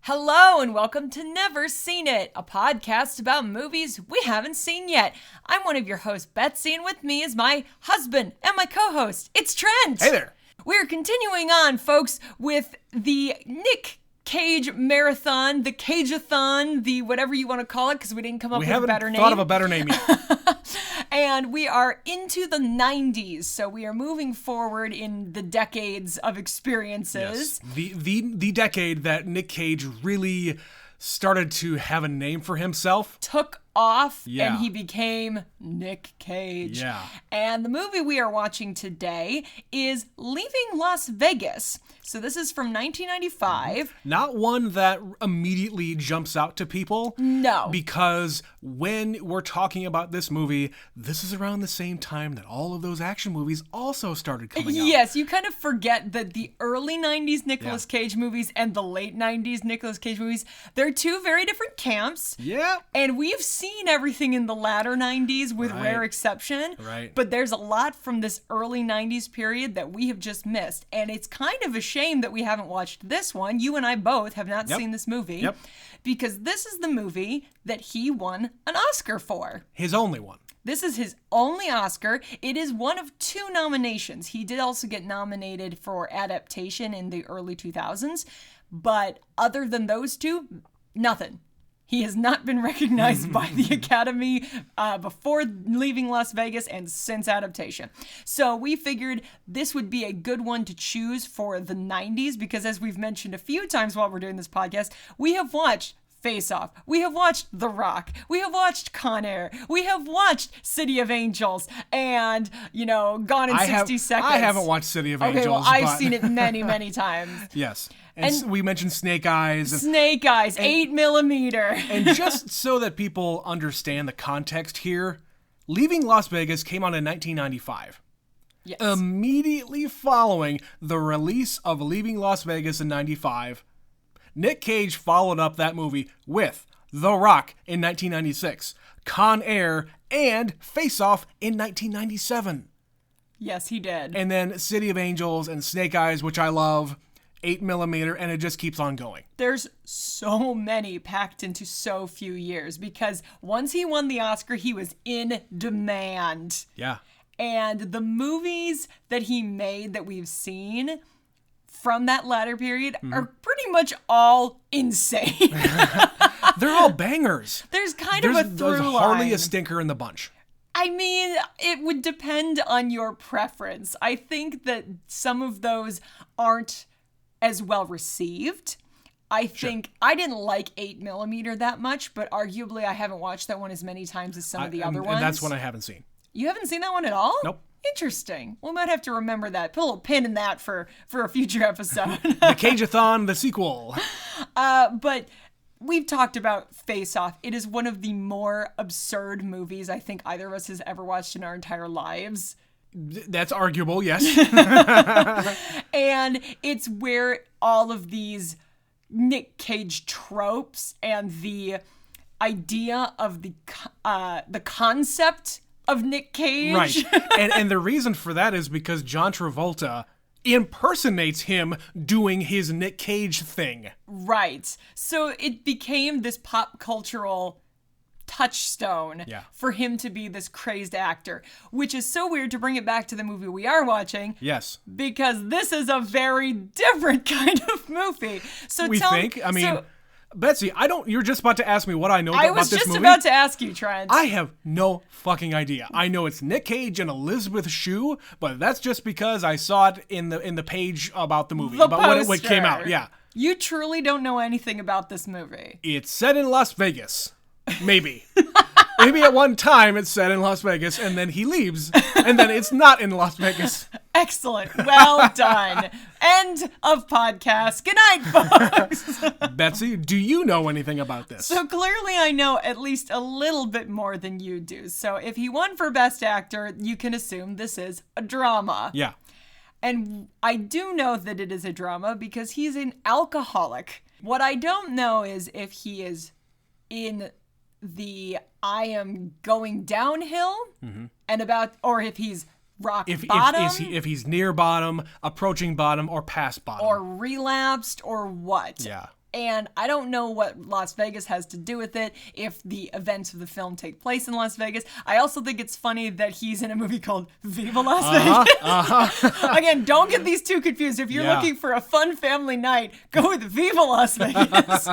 Hello and welcome to Never Seen It, a podcast about movies we haven't seen yet. I'm one of your hosts, Betsy, and with me is my husband and my co-host, it's Trent. Hey there. We're continuing on, folks, with the Nick Cage marathon, the Cage-athon, the whatever you want to call it, because we didn't come up with a better name. We haven't thought of a better name yet. And we are into the 90s, so we are moving forward in the decades of experiences. Yes. The decade that Nick Cage really started to have a name for himself. Took off, Yeah. and he became Nick Cage. Yeah. And the movie we are watching today is Leaving Las Vegas. So this is from 1995. Not one that immediately jumps out to people. No. Because when we're talking about this movie, this is around the same time that all of those action movies also started coming out. Yes, you kind of forget that the early 90s Nicolas Cage movies and the late 90s Nicolas Cage movies, they're two very different camps. Yeah. And we've seen everything in the latter 90s with rare exception. Right. But there's a lot from this early 90s period that we have just missed. And it's kind of a shame that we haven't watched this one. You and I both have not seen this movie. Yep. Because this is the movie that he won an Oscar for. His only one. This is his only Oscar. It is one of two nominations. He did also get nominated for adaptation in the early 2000s. But other than those two, nothing. He has not been recognized by the Academy before Leaving Las Vegas and since adaptation. So we figured this would be a good one to choose for the 90s because, as we've mentioned a few times while we're doing this podcast, we have watched Face Off. We have watched The Rock. We have watched Con Air. We have watched City of Angels and, Gone in 60 Seconds. I haven't watched City of Angels. Okay, well, I've seen it many, many times. Yes. And we mentioned Snake Eyes. Snake Eyes, 8mm. And just so that people understand the context here, Leaving Las Vegas came out in 1995. Yes. Immediately following the release of Leaving Las Vegas in 95, Nick Cage followed up that movie with The Rock in 1996, Con Air, and Face Off in 1997. Yes, he did. And then City of Angels and Snake Eyes, which I love, 8mm, and it just keeps on going. There's so many packed into so few years because once he won the Oscar, he was in demand. Yeah. And the movies that he made that we've seen from that latter period are pretty much all insane. They're all bangers. There's kind of a through There's line. hardly a stinker in the bunch. I mean, it would depend on your preference. I think that some of those aren't as well received. I think I didn't like 8mm that much, but arguably I haven't watched that one as many times as some of the other ones. And that's one I haven't seen. You haven't seen that one at all? Nope. Interesting. We might have to remember that. Put a little pin in that for a future episode. The Cage-athon, the sequel. But we've talked about Face Off. It is one of the more absurd movies I think either of us has ever watched in our entire lives. That's arguable, yes. And it's where all of these Nick Cage tropes and the idea of the concept of Nick Cage. Right. And the reason for that is because John Travolta impersonates him doing his Nick Cage thing. Right. So it became this pop cultural touchstone for him to be this crazed actor, which is so weird to bring it back to the movie we are watching. Yes. Because this is a very different kind of movie. So Betsy, you're just about to ask me what I know about this movie. I was just about to ask you, Trent. I have no fucking idea. I know it's Nick Cage and Elisabeth Shue, but that's just because I saw it in the page about the movie, about when it came out. Yeah. You truly don't know anything about this movie. It's set in Las Vegas. Maybe. Maybe at one time it's set in Las Vegas and then he leaves and then it's not in Las Vegas. Excellent. Well done. End of podcast. Good night, folks. Betsy, do you know anything about this? So clearly I know at least a little bit more than you do. So if he won for Best Actor, you can assume this is a drama. Yeah. And I do know that it is a drama because he's an alcoholic. What I don't know is if he is in the I am going downhill or if he's rock bottom. If he's near bottom, approaching bottom, or past bottom. Or relapsed or what. Yeah. And I don't know what Las Vegas has to do with it, if the events of the film take place in Las Vegas. I also think it's funny that he's in a movie called Viva Las Vegas. Again, don't get these two confused. If you're looking for a fun family night, go with Viva Las Vegas.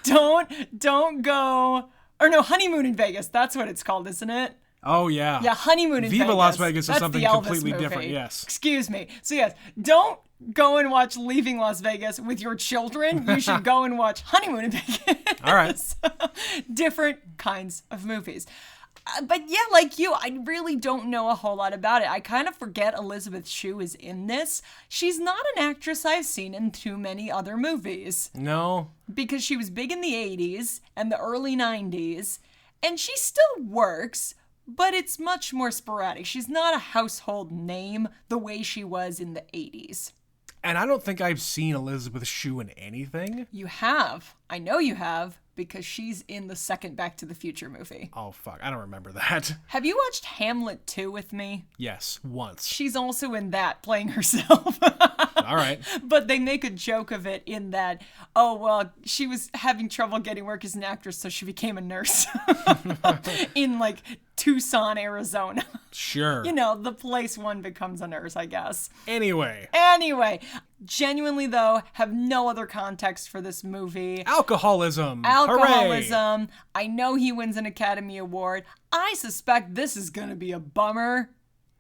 Don't go... Or no, Honeymoon in Vegas. That's what it's called, isn't it? Oh, yeah. Yeah, Honeymoon in Vegas. Viva Las Vegas is That's something the Elvis completely movie. different, yes. Excuse me. So yes, don't go and watch Leaving Las Vegas with your children. You should go and watch Honeymoon in Vegas. All right. Different kinds of movies. But yeah, like you, I really don't know a whole lot about it. I kind of forget Elisabeth Shue is in this. She's not an actress I've seen in too many other movies. No. Because she was big in the 80s and the early 90s, and she still works, but it's much more sporadic. She's not a household name the way she was in the 80s. And I don't think I've seen Elisabeth Shue in anything. You have. I know you have, because she's in the second Back to the Future movie. Oh, fuck. I don't remember that. Have you watched Hamlet 2 with me? Yes, once. She's also in that, playing herself. All right. But they make a joke of it in that, oh, well, she was having trouble getting work as an actress, so she became a nurse in, like, Tucson, Arizona. Sure. You know, the place one becomes a nurse, I guess. Anyway, genuinely, though, have no other context for this movie. Alcoholism. Alcoholism. Hooray. I know he wins an Academy Award. I suspect this is going to be a bummer.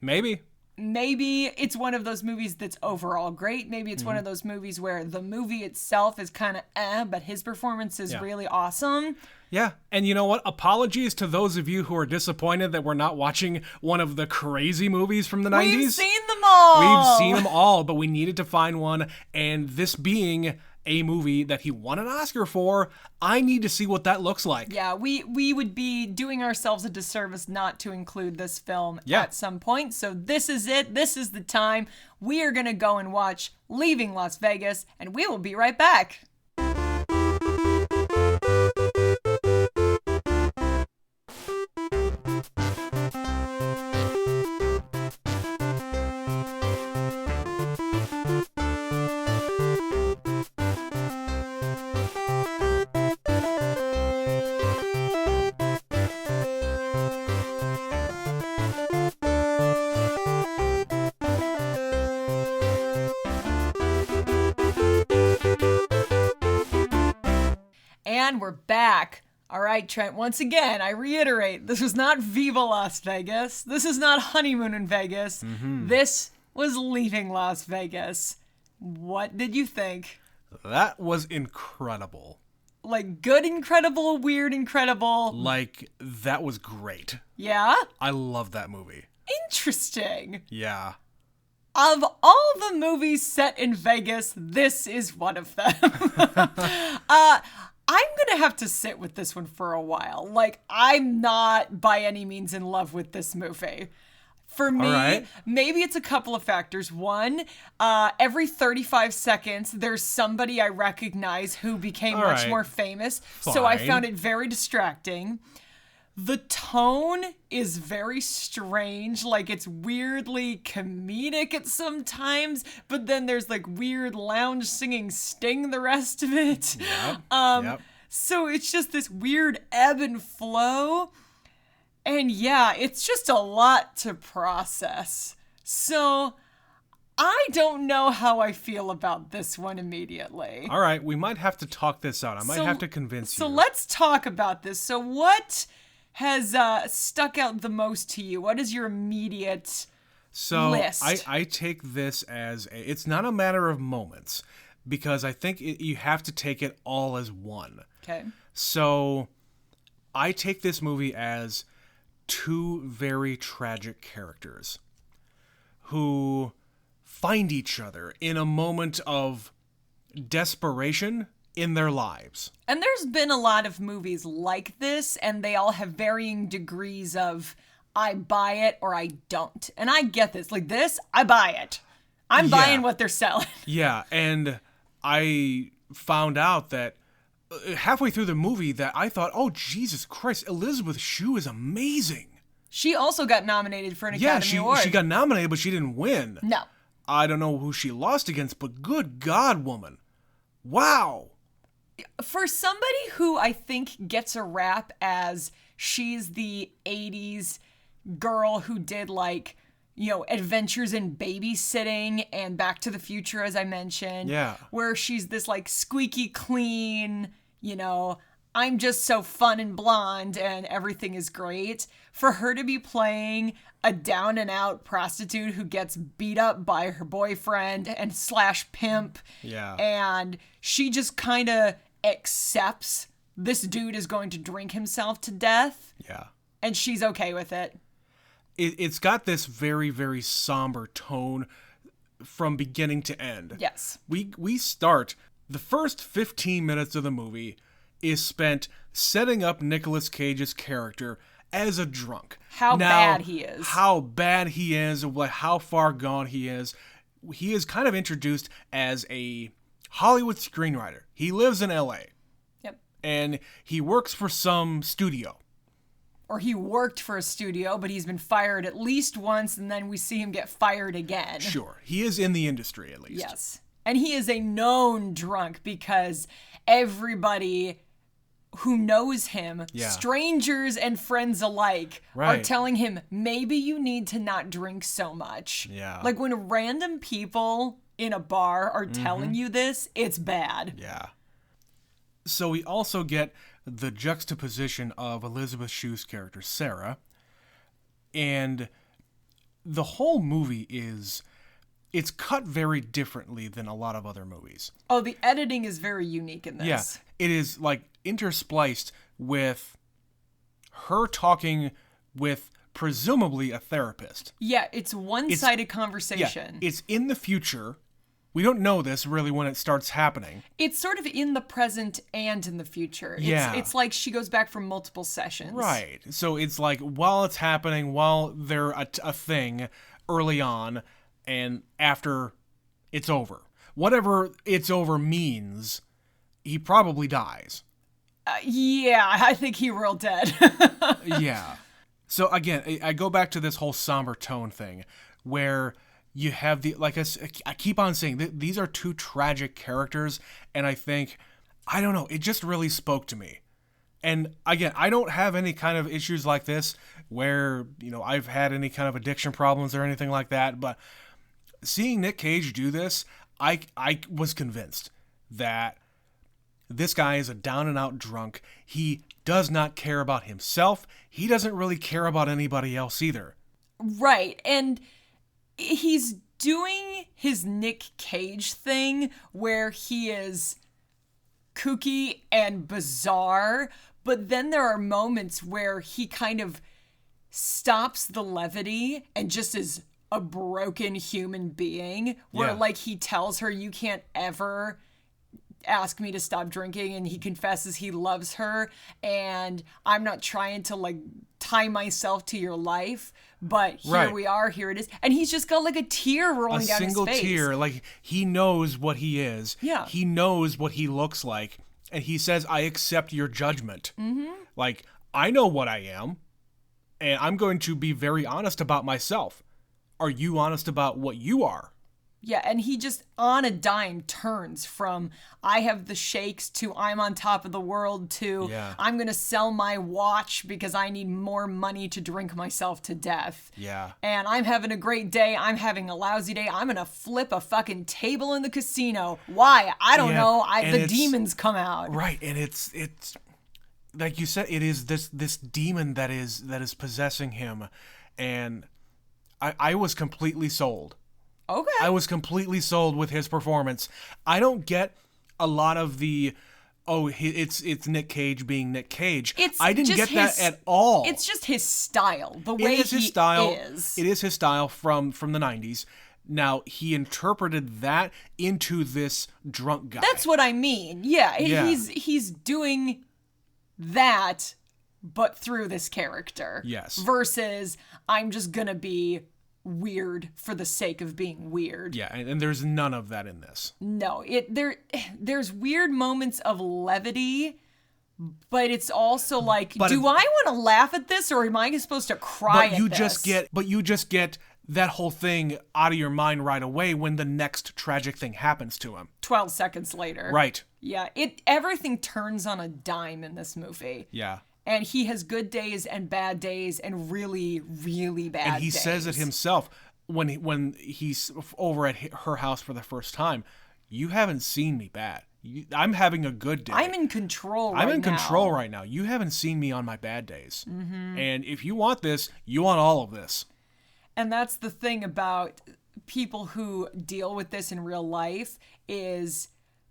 Maybe it's one of those movies that's overall great. Maybe it's one of those movies where the movie itself is kind of but his performance is really awesome. Yeah, and you know what? Apologies to those of you who are disappointed that we're not watching one of the crazy movies from the 90s. We've seen them all! We've seen them all, but we needed to find one, and this being a movie that he won an Oscar for, I need to see what that looks like. Yeah, we would be doing ourselves a disservice not to include this film at some point, so this is it. This is the time. We are going to go and watch Leaving Las Vegas, and we will be right back. And we're back. All right, Trent, once again, I reiterate, this was not Viva Las Vegas. This is not Honeymoon in Vegas. This was Leaving Las Vegas. What did you think? That was incredible. Like, good incredible, weird incredible. Like, that was great. Yeah? I love that movie. Interesting. Yeah. Of all the movies set in Vegas, this is one of them. I'm going to have to sit with this one for a while. Like, I'm not by any means in love with this movie. For me, maybe it's a couple of factors. One, every 35 seconds, there's somebody I recognize who became much more famous. So I found it very distracting. The tone is very strange, like it's weirdly comedic at some times, but then there's like weird lounge singing Sting the rest of it. So it's just this weird ebb and flow. And yeah, it's just a lot to process. So I don't know how I feel about this one immediately. All right, we might have to talk this out. I might have to convince you. So let's talk about this. So what has stuck out the most to you? What is your immediate list? I take this as it's not a matter of moments, because I think you have to take it all as one. Okay. So I take this movie as two very tragic characters who find each other in a moment of desperation in their lives. And there's been a lot of movies like this, and they all have varying degrees of I buy it or I don't. And I get this. Like this, I buy it. I'm buying what they're selling. Yeah, and I found out that halfway through the movie that I thought, oh, Jesus Christ, Elisabeth Shue is amazing. She also got nominated for an Academy Award. Yeah, she got nominated, but she didn't win. No. I don't know who she lost against, but good God, woman. Wow. For somebody who I think gets a rap as she's the 80s girl who did like, Adventures in Babysitting and Back to the Future, as I mentioned. Yeah. Where she's this like squeaky clean, I'm just so fun and blonde and everything is great. For her to be playing a down and out prostitute who gets beat up by her boyfriend and / pimp. Yeah. And she just kind of accepts this dude is going to drink himself to death. Yeah. And she's okay with it. It's got this very, very somber tone from beginning to end. Yes. We start, the first 15 minutes of the movie is spent setting up Nicolas Cage's character as a drunk. How bad he is. How bad he is, like how far gone he is. He is kind of introduced as a Hollywood screenwriter. He lives in LA. Yep. And he works for some studio. Or he worked for a studio, but he's been fired at least once, and then we see him get fired again. Sure. He is in the industry, at least. Yes. And he is a known drunk because everybody who knows him, strangers and friends alike, are telling him, maybe you need to not drink so much. Yeah. Like when random people in a bar are telling you this, it's bad. Yeah. So we also get the juxtaposition of Elisabeth Shue's character, Sarah. And the whole movie it's cut very differently than a lot of other movies. Oh, the editing is very unique in this. Yeah, it is like interspliced with her talking with presumably a therapist. Yeah, it's one-sided conversation. Yeah, it's in the future. We don't know this really when it starts happening. It's sort of in the present and in the future. It's like she goes back for multiple sessions. Right. So it's like while it's happening, while they're a thing early on, and after it's over. Whatever it's over means, he probably dies. Yeah, I think he real dead. Yeah. So again, I go back to this whole somber tone thing where you have I keep on saying these are two tragic characters, and I think, I don't know, it just really spoke to me. And again, I don't have any kind of issues like this where, I've had any kind of addiction problems or anything like that, but seeing Nick Cage do this, I was convinced that this guy is a down and out drunk. He does not care about himself. He doesn't really care about anybody else either. Right. And he's doing his Nick Cage thing where he is kooky and bizarre, but then there are moments where he kind of stops the levity and just is a broken human being where like he tells her, you can't ever ask me to stop drinking, and he confesses he loves her, and I'm not trying to like tie myself to your life, but here we are, here it is. And he's just got like a tear rolling down his face. A single tear, like he knows what he is. Yeah. He knows what he looks like, and he says, I accept your judgment. Mm-hmm. Like, I know what I am, and I'm going to be very honest about myself. Are you honest about what you are? Yeah, and he just on a dime turns from I have the shakes to I'm on top of the world to I'm going to sell my watch because I need more money to drink myself to death. Yeah. And I'm having a great day. I'm having a lousy day. I'm going to flip a fucking table in the casino. Why? I don't know. The demons come out. Right, and it's like you said, it is this demon that is possessing him, and I was completely sold. Okay. I was completely sold with his performance. I don't get a lot of the, it's Nick Cage being Nick Cage. I didn't get that at all. It's just his style, the way he is. It is his style from the 90s. Now, he interpreted that into this drunk guy. That's what I mean. Yeah. He's doing that, but through this character. Yes. Versus, I'm just gonna be weird for the sake of being weird. Yeah, and there's none of that in this. No, there's weird moments of levity, but it's also like, do I want to laugh at this, or am I supposed to cry at this? But you just get that whole thing out of your mind right away when the next tragic thing happens to him. 12 seconds later. Right. Yeah, everything turns on a dime in this movie. Yeah. And he has good days and bad days and really, really bad days. And he says it himself when he's over at her house for the first time. You haven't seen me bad. I'm having a good day. I'm in control right now. I'm in control right now. You haven't seen me on my bad days. Mm-hmm. And if you want this, you want all of this. And that's the thing about people who deal with this in real life is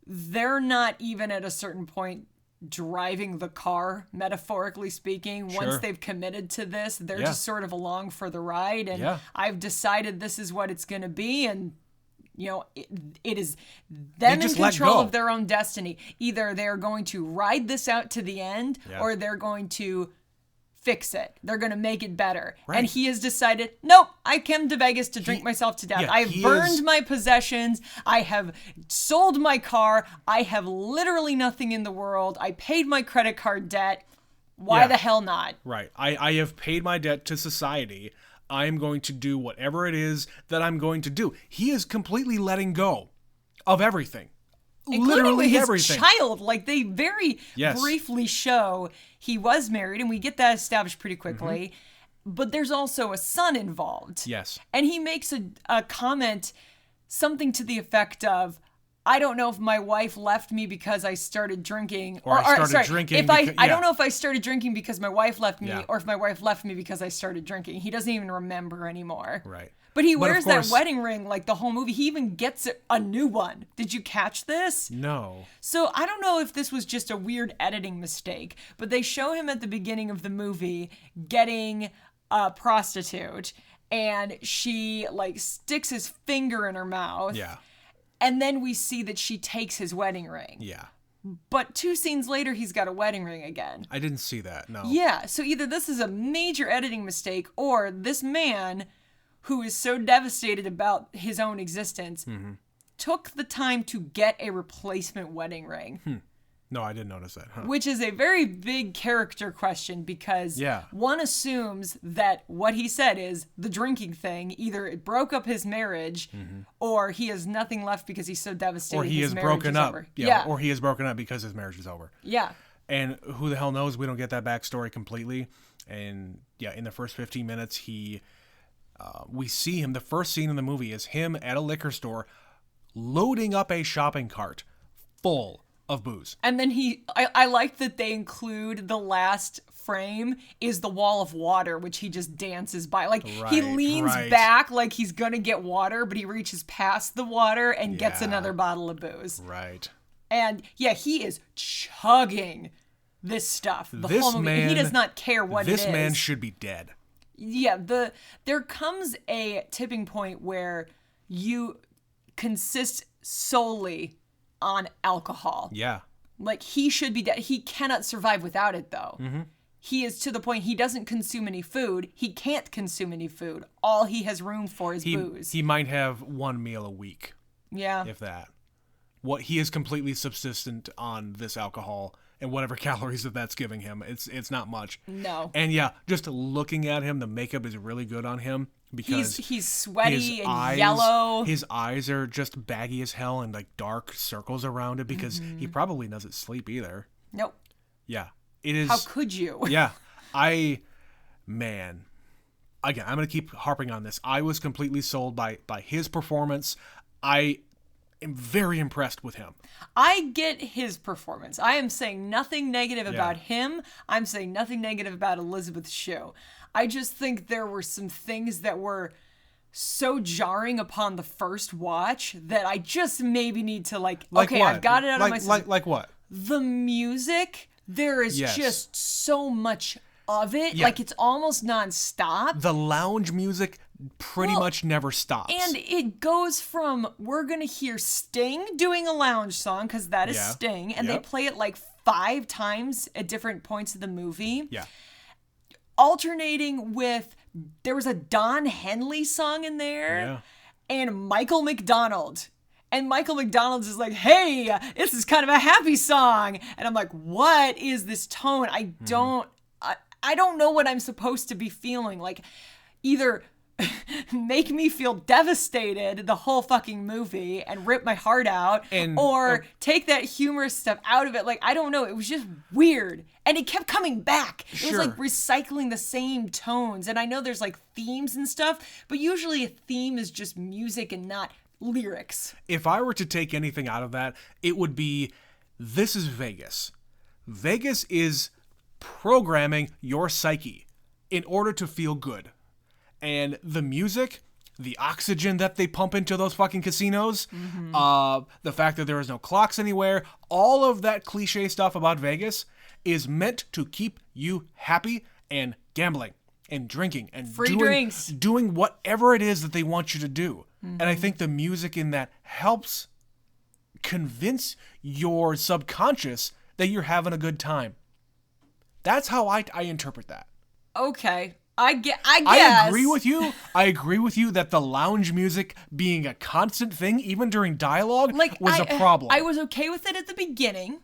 they're not even at a certain point driving the car, metaphorically speaking. Sure. Once they've committed to this, they're just sort of along for the ride. And I've decided this is what it's going to be. And, you know, it is them in control of their own destiny. Either they're going to ride this out to the end or they're going to fix it. They're going to make it better. Right. And he has decided, nope, I came to Vegas to drink myself to death. I have burned my possessions. I have sold my car. I have literally nothing in the world. I paid my credit card debt. Why the hell not? Right. I have paid my debt to society. I am going to do whatever it is that I'm going to do. He is completely letting go of everything. Literally his everything. Child, like they very briefly show he was married, and we get that established pretty quickly. Mm-hmm. But there's also a son involved. Yes. And he makes a comment, something to the effect of, I don't know if my wife left me because I started drinking. Or I started drinking. I don't know if I started drinking because my wife left me, or if my wife left me because I started drinking. He doesn't even remember anymore. Right. But he wears that wedding ring like the whole movie. He even gets a new one. Did you catch this? No. So I don't know if this was just a weird editing mistake, but they show him at the beginning of the movie getting a prostitute, and she like sticks his finger in her mouth. Yeah. And then we see that she takes his wedding ring. Yeah. But 2 scenes later, he's got a wedding ring again. I didn't see that, no. Yeah, so either this is a major editing mistake, or this man, who is so devastated about his own existence, took the time to get a replacement wedding ring. No, I didn't notice that. Huh. Which is a very big character question, because one assumes that what he said is the drinking thing. Either it broke up his marriage, or he has nothing left because he's so devastated. Or he is broken up. Yeah. Or he is broken up because his marriage is over. Yeah. And who the hell knows? We don't get that backstory completely. And yeah, in the first 15 minutes, we see him. The first scene in the movie is him at a liquor store loading up a shopping cart full of booze. And then I like that they include the last frame is the wall of water, which he just dances by. Like he leans back like he's gonna get water, but he reaches past the water and gets another bottle of booze. Right. And yeah, he is chugging this stuff the whole movie. Man, he does not care what it is. This man should be dead. Yeah, there comes a tipping point where you consist solely on alcohol. Yeah. Like, he should be dead. He cannot survive without it, though. Mm-hmm. He is to the point he doesn't consume any food. He can't consume any food. All he has room for is booze. He might have 1 meal a week. Yeah. If that. He is completely subsistent on this alcohol and whatever calories that's giving him. It's not much. No. And yeah, just looking at him, the makeup is really good on him. Because he's sweaty and yellow. His eyes are just baggy as hell and like dark circles around it because he probably doesn't sleep either. Nope. Yeah. It is. How could you? Yeah. Man. Again, I'm going to keep harping on this. I was completely sold by his performance. I am very impressed with him. I get his performance. I am saying nothing negative about him. I'm saying nothing negative about Elisabeth Shue. I just think there were some things that were so jarring upon the first watch that I just maybe need to okay, what? I've got it out of my system. Like what? The music, there is just so much of it. Yeah. Like, it's almost nonstop. The lounge music pretty much never stops. And it goes from, we're going to hear Sting doing a lounge song, because that is Sting, and they play it like 5 times at different points of the movie. Yeah. Alternating with, there was a Don Henley song in there, and Michael McDonald. And Michael McDonald's is like, hey, this is kind of a happy song. And I'm like, what is this tone? I don't know what I'm supposed to be feeling. Like, either make me feel devastated the whole fucking movie and rip my heart out, or take that humorous stuff out of it. Like, I don't know. It was just weird. And it kept coming back. It was like recycling the same tones. And I know there's like themes and stuff, but usually a theme is just music and not lyrics. If I were to take anything out of that, it would be, this is Vegas. Vegas is programming your psyche in order to feel good. And the music, the oxygen that they pump into those fucking casinos, the fact that there is no clocks anywhere, all of that cliche stuff about Vegas is meant to keep you happy and gambling and drinking and doing whatever it is that they want you to do. And I think the music in that helps convince your subconscious that you're having a good time. That's how I interpret that. Okay. I guess. I agree with you. I agree with you that the lounge music being a constant thing, even during dialogue, was a problem. I was okay with it at the beginning.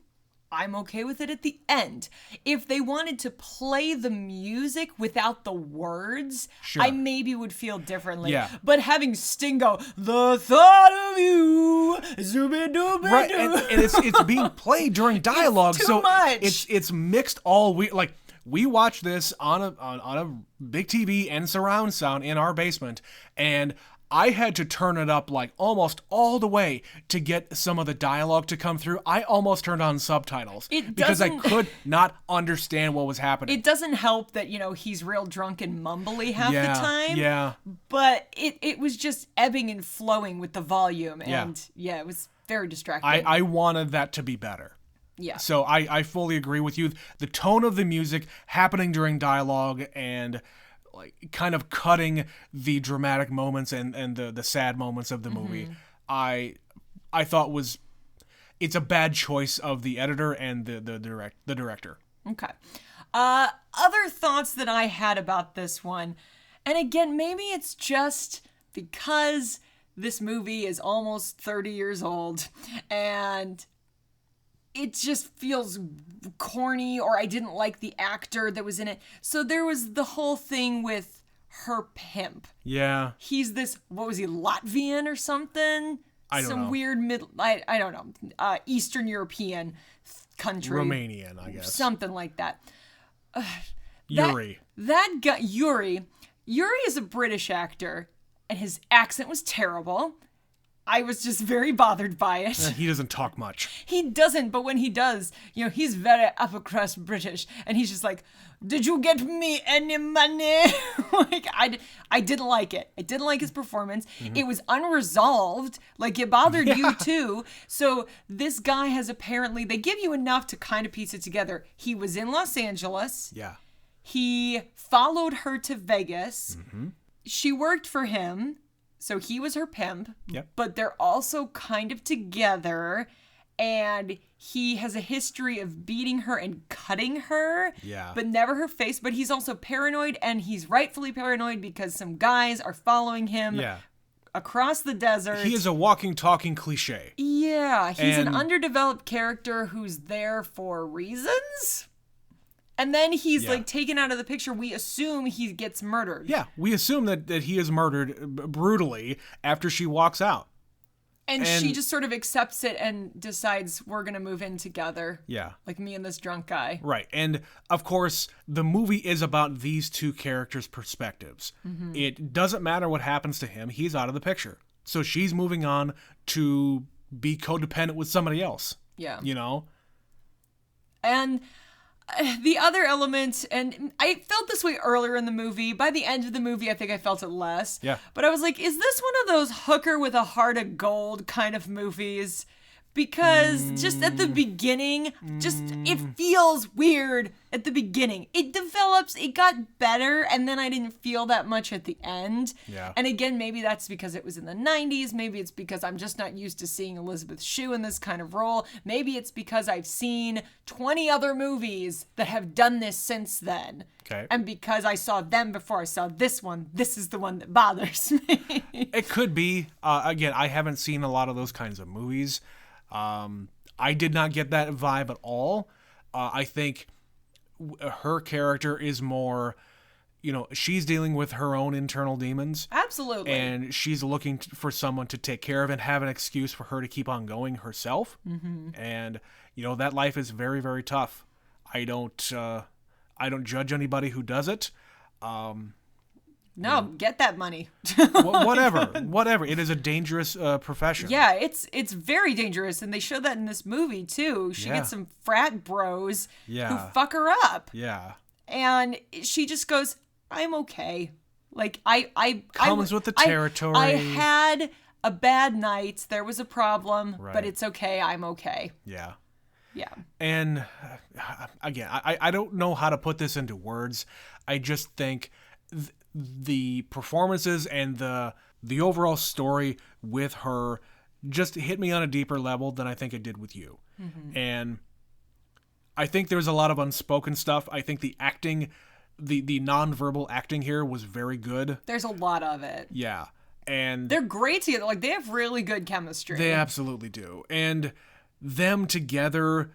I'm okay with it at the end. If they wanted to play the music without the words, I maybe would feel differently. Yeah. But having Sting go, the thought of you, zooby-dooby-doo. Right, and it's being played during dialogue, it's too much. It's mixed all weird. Like, we watched this on a big TV and surround sound in our basement, and I had to turn it up like almost all the way to get some of the dialogue to come through. I almost turned on subtitles because I could not understand what was happening. It doesn't help that, he's real drunk and mumbly half the time. Yeah. But it was just ebbing and flowing with the volume, and it was very distracting. I wanted that to be better. Yeah. So I fully agree with you. The tone of the music happening during dialogue and like kind of cutting the dramatic moments and the sad moments of the movie, I thought it's a bad choice of the editor and the director. Okay. Other thoughts that I had about this one, and again, maybe it's just because this movie is almost 30 years old and it just feels corny, or I didn't like the actor that was in it. So there was the whole thing with her pimp. Yeah. He's this, what was he, Latvian or something? I don't know. Some weird I don't know, Eastern European country. Romanian, I guess. Something like that. Yuri. That guy, Yuri is a British actor, and his accent was terrible. I was just very bothered by it. He doesn't talk much. He doesn't, but when he does, he's very upper crust British, and he's just like, "Did you get me any money?" Like, I didn't like it. I didn't like his performance. It was unresolved. Like, it bothered you too. So this guy has apparently, they give you enough to kind of piece it together. He was in Los Angeles. Yeah. He followed her to Vegas. She worked for him. So he was her pimp, but they're also kind of together, and he has a history of beating her and cutting her, but never her face. But he's also paranoid, and he's rightfully paranoid because some guys are following him across the desert. He is a walking, talking cliche. Yeah, he's an underdeveloped character who's there for reasons. And then he's like taken out of the picture. We assume he gets murdered. Yeah, we assume that he is murdered brutally after she walks out. And she just sort of accepts it and decides we're going to move in together. Yeah. Like me and this drunk guy. Right. And of course, the movie is about these two characters' perspectives. It doesn't matter what happens to him. He's out of the picture. So she's moving on to be codependent with somebody else. Yeah. And the other element, and I felt this way earlier in the movie. By the end of the movie, I think I felt it less. Yeah. But I was like, is this one of those hooker with a heart of gold kind of movies? Because just at the beginning, it feels weird at the beginning. It develops, it got better, and then I didn't feel that much at the end. Yeah. And again, maybe that's because it was in the 90s. Maybe it's because I'm just not used to seeing Elisabeth Shue in this kind of role. Maybe it's because I've seen 20 other movies that have done this since then. Okay. And because I saw them before I saw this one, this is the one that bothers me. It could be. Again, I haven't seen a lot of those kinds of movies. I did not get that vibe at all. I think her character is more, she's dealing with her own internal demons. Absolutely. And she's looking for someone to take care of and have an excuse for her to keep on going herself. Mm-hmm. And, that life is very, very tough. I don't judge anybody who does it. No, get that money. Whatever. It is a dangerous profession. Yeah, it's very dangerous, and they show that in this movie too. She gets some frat bros who fuck her up. Yeah. And she just goes, "I'm okay." Like I comes with the territory. I had a bad night. There was a problem, Right. but it's okay. I'm okay. Yeah. Yeah. And again, I don't know how to put this into words. I just think the performances and the overall story with her just hit me on a deeper level than I think it did with you. Mm-hmm. And I think there's a lot of unspoken stuff. I think the acting, the nonverbal acting here was very good. There's a lot of it. Yeah. And they're great together. Like, they have really good chemistry. They absolutely do. And them together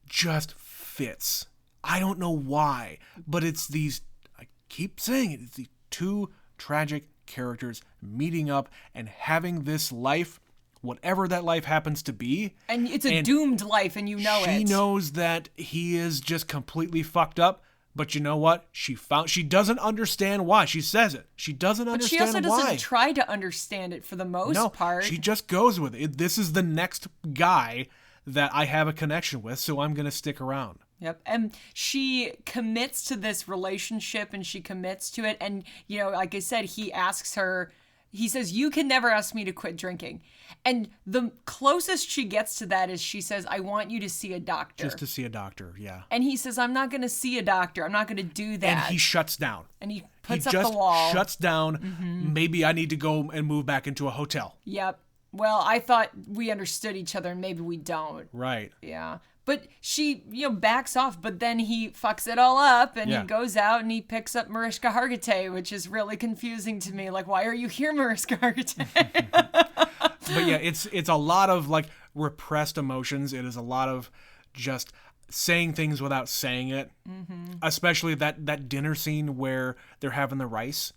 just fits. I don't know why, but it's these, I keep saying it, it's these two tragic characters meeting up and having this life, whatever that life happens to be. And it's a doomed life, and She knows that he is just completely fucked up, but you know what? She doesn't understand why. She says it. She doesn't understand why. But she also doesn't try to understand it for the most part. She just goes with it. This is the next guy that I have a connection with, so I'm going to stick around. Yep. And she commits to this relationship, and she commits to it. And, like I said, he asks her, he says, "You can never ask me to quit drinking." And the closest she gets to that is she says, "I want you to see a doctor." Just to see a doctor, yeah. And he says, "I'm not going to see a doctor. I'm not going to do that." And he shuts down. And he puts up the wall. Shuts down. Mm-hmm. Maybe I need to go and move back into a hotel. Yep. Well, I thought we understood each other, and maybe we don't. Right. Yeah. But she, backs off, but then he fucks it all up, and he goes out and he picks up Mariska Hargitay, which is really confusing to me. Like, why are you here, Mariska Hargitay? But yeah, it's a lot of like repressed emotions. It is a lot of just saying things without saying it. Mm-hmm. Especially that dinner scene where they're having the rice.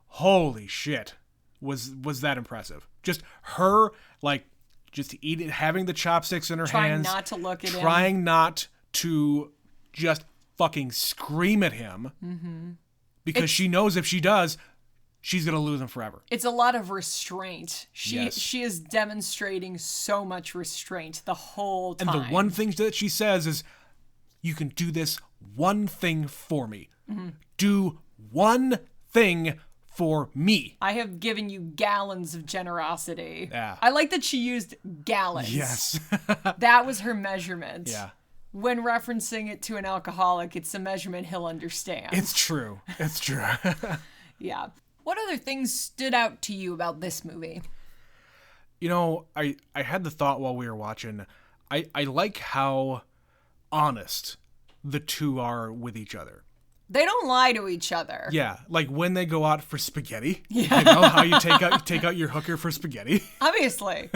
Holy shit. Was that impressive. Just her, like, just eating, having the chopsticks in her hands. Trying not to look at him. Trying not to just fucking scream at him. Mm-hmm. Because she knows if she does, she's going to lose him forever. It's a lot of restraint. Yes. She is demonstrating so much restraint the whole time. And the one thing that she says is, "You can do this one thing for me. Mm-hmm. Do one thing for me. I have given you gallons of generosity." Yeah. I like that she used gallons. Yes. That was her measurement. Yeah. When referencing it to an alcoholic, it's a measurement he'll understand. It's true. It's true. Yeah. What other things stood out to you about this movie? I had the thought while we were watching, I like how honest the two are with each other. They don't lie to each other. Yeah, like when they go out for spaghetti. Yeah. How you take out your hooker for spaghetti. Obviously.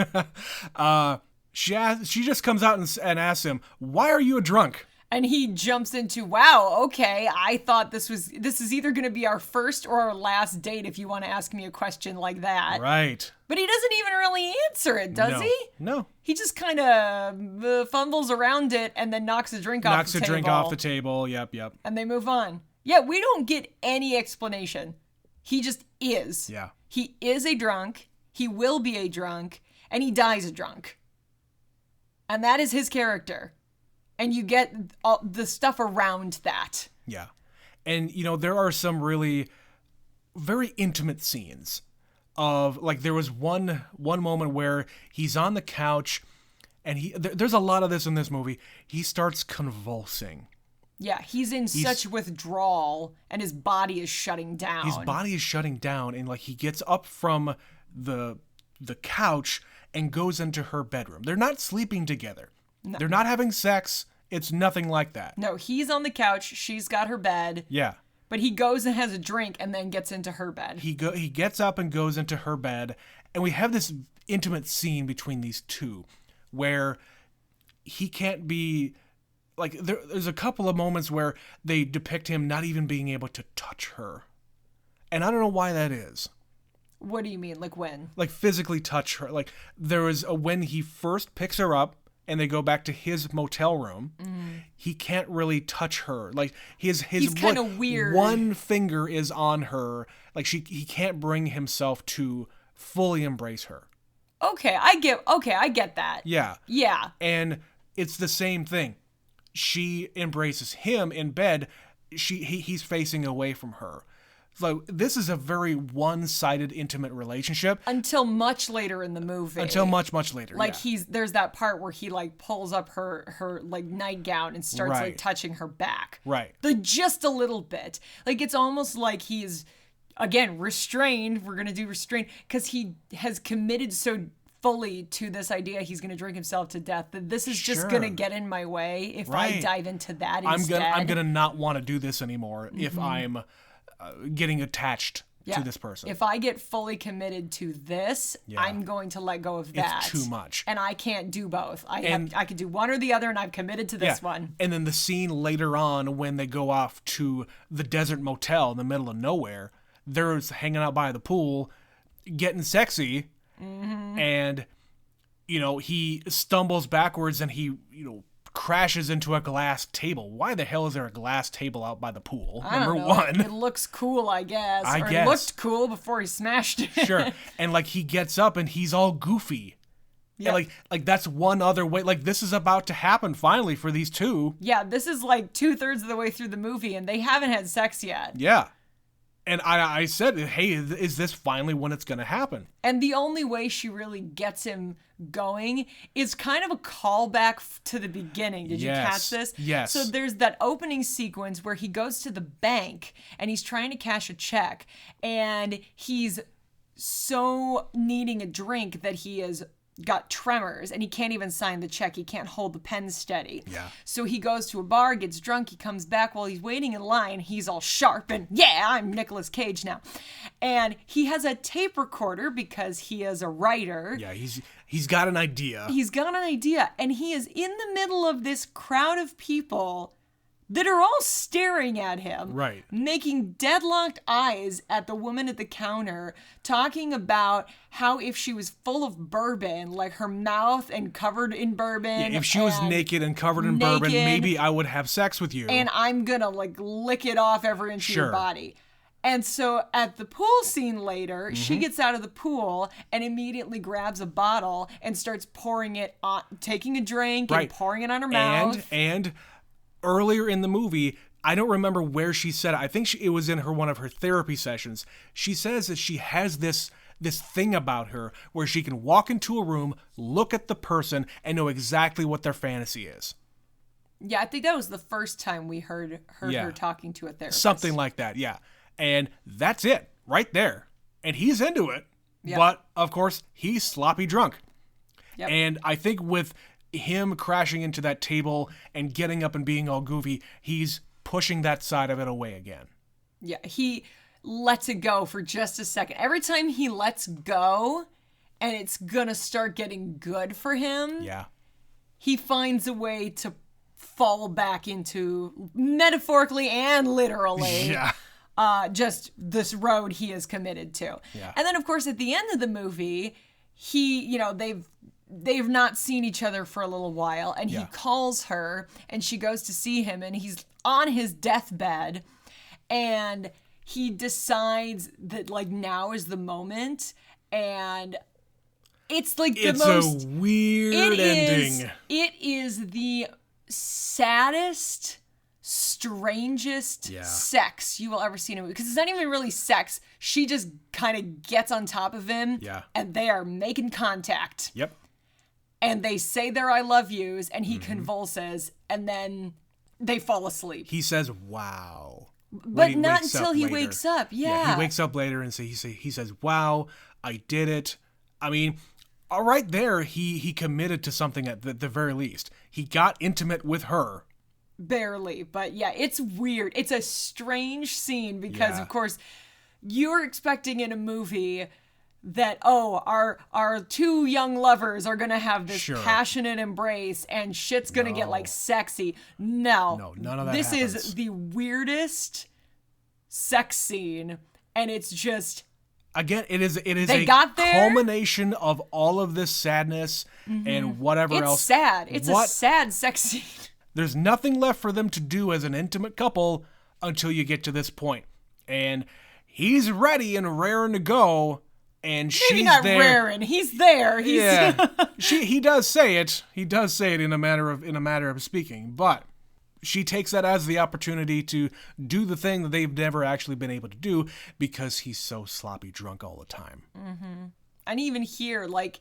She just comes out and asks him, "Why are you a drunk?" And he jumps into, "Wow, okay, I thought this is either going to be our first or our last date if you want to ask me a question like that." Right. But he doesn't even really answer it, does he? No. He just kind of fumbles around it and then knocks a drink off the table. Knocks a drink off the table, yep. And they move on. Yeah, we don't get any explanation. He just is. Yeah. He is a drunk, he will be a drunk, and he dies a drunk. And that is his character. And you get all the stuff around that. Yeah. And, there are some really very intimate scenes of, like, there was one moment where he's on the couch and there's a lot of this in this movie. He starts convulsing. Yeah, he's in such withdrawal and his body is shutting down. His body is shutting down, and, like, he gets up from the couch and goes into her bedroom. They're not sleeping together. No. They're not having sex. It's nothing like that. No, he's on the couch. She's got her bed. Yeah. But he goes and has a drink and then gets into her bed. He gets up and goes into her bed, and we have this intimate scene between these two where he can't be like there's a couple of moments where they depict him not even being able to touch her. And I don't know why that is. What do you mean? Like when? Like physically touch her. Like there was when he first picks her up and they go back to his motel room, he can't really touch her. Like he's kind of weird. One finger is on her. Like he can't bring himself to fully embrace her. Okay, I get that. Yeah. Yeah. And it's the same thing. She embraces him in bed. He's facing away from her. So this is a very one-sided intimate relationship. Until much later in the movie. Until much later. Like yeah. there's that part where he like pulls up her like nightgown and starts like touching her back. Right. Just a little bit. Like it's almost like he's, again, restrained. We're going to do restrained because he has committed so fully to this idea he's going to drink himself to death that this is just going to get in my way if I dive into that instead. I'm going to not want to do this anymore if I'm getting attached to this person. If I get fully committed to this, I'm going to let go of that. It's too much. And I can't do both. I could do one or the other, and I've committed to this one. And then the scene later on when they go off to the desert motel in the middle of nowhere, they're hanging out by the pool, getting sexy, and, he stumbles backwards and he, crashes into a glass table. Why the hell is there a glass table out by the pool? Number one. It looks cool, I guess. It looked cool before he smashed it. Sure. And like he gets up and he's all goofy. Yeah. And like that's one other way. Like this is about to happen finally for these two. Yeah, this is like 2/3 of the way through the movie and they haven't had sex yet. Yeah. And I said, hey, is this finally when it's going to happen? And the only way she really gets him going is kind of a callback to the beginning. Did you catch this? Yes. So there's that opening sequence where he goes to the bank and he's trying to cash a check. And he's so needing a drink that he is got tremors and he can't even sign the check. He can't hold the pen steady. Yeah. So he goes to a bar, gets drunk, he comes back while he's waiting in line. He's all sharp and I'm Nicolas Cage now. And he has a tape recorder because he is a writer. Yeah, he's got an idea. He's got an idea and he is in the middle of this crowd of people that are all staring at him, right, making deadlocked eyes at the woman at the counter, talking about how if she was full of bourbon, like her mouth and covered in bourbon. Yeah, if she was naked and covered in bourbon, maybe I would have sex with you. And I'm gonna like lick it off every inch of your body. And so at the pool scene later, she gets out of the pool and immediately grabs a bottle and starts pouring it on, taking a drink and pouring it on her mouth. And earlier in the movie, I don't remember where she said it. I think it was in one of her therapy sessions. She says that she has this thing about her where she can walk into a room, look at the person, and know exactly what their fantasy is. Yeah, I think that was the first time we heard her talking to a therapist. Something like that, yeah. And that's it, right there. And he's into it. Yep. But, of course, he's sloppy drunk. Yep. And I think with him crashing into that table and getting up and being all goofy, he's pushing that side of it away again. Yeah, he lets it go for just a second. Every time he lets go and it's gonna start getting good for him, he finds a way to fall back into, metaphorically and literally, just this road he is committed to. Yeah. And then, of course, at the end of the movie, they've not seen each other for a little while, and he calls her, and she goes to see him, and he's on his deathbed, and he decides that, like, now is the moment, and it's, like, it's a weird ending. It is the saddest, strangest sex you will ever see in a movie. Because it's not even really sex. She just kind of gets on top of him, and they are making contact. Yep. And they say their I love yous, and he convulses, and then they fall asleep. He says, wow. But not until he wakes up, He wakes up later, and he says, wow, I did it. I mean, right there, he committed to something at the very least. He got intimate with her. Barely, but it's weird. It's a strange scene because, of course, you're expecting in a movie that, oh, our two young lovers are gonna have this Sure. passionate embrace and shit's gonna get like sexy. No, none of that This happens. is the weirdest sex scene, and it's just, again, it is They a got there. culmination of all of this sadness and whatever it's else. sad. It's a sad sex scene. There's nothing left for them to do as an intimate couple until you get to this point. And he's ready and raring to go, and Maybe she's not there. raring. He's there. He's Yeah, he does say it. He does say it in a matter of speaking, but she takes that as the opportunity to do the thing that they've never actually been able to do because he's so sloppy drunk all the time. And even here, like,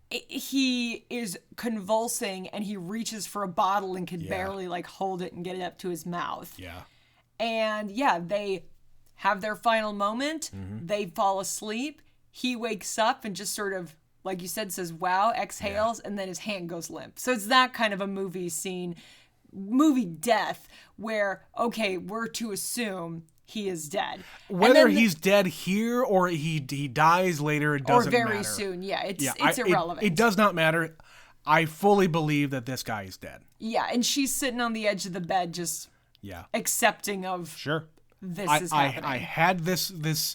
he is convulsing and he reaches for a bottle and can barely like hold it and get it up to his mouth. Yeah. And yeah, they have their final moment. They fall asleep. He wakes up and just sort of, like you said, says, wow, exhales, and then his hand goes limp. So it's that kind of a movie scene, movie death, where, okay, we're to assume he is dead. Whether he's dead here or he dies later, it doesn't matter. Or very soon, yeah, it's irrelevant. It does not matter. I fully believe that this guy is dead. Yeah, and she's sitting on the edge of the bed just accepting of Sure. this is happening. I had this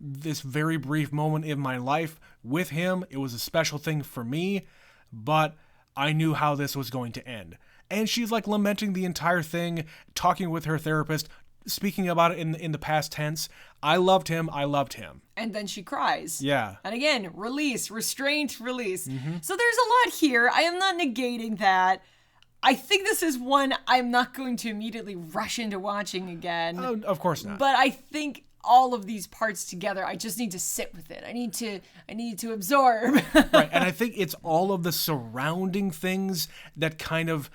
very brief moment in my life with him. It was a special thing for me, but I knew how this was going to end. And she's like lamenting the entire thing, talking with her therapist, speaking about it in the past tense. I loved him. And then she cries. Yeah. And again, release, restraint, release. So there's a lot here. I am not negating that. I think this is one I'm not going to immediately rush into watching again. Of course not. But I think all of these parts together, I just need to sit with it. I need to absorb. Right. And I think it's all of the surrounding things that kind of,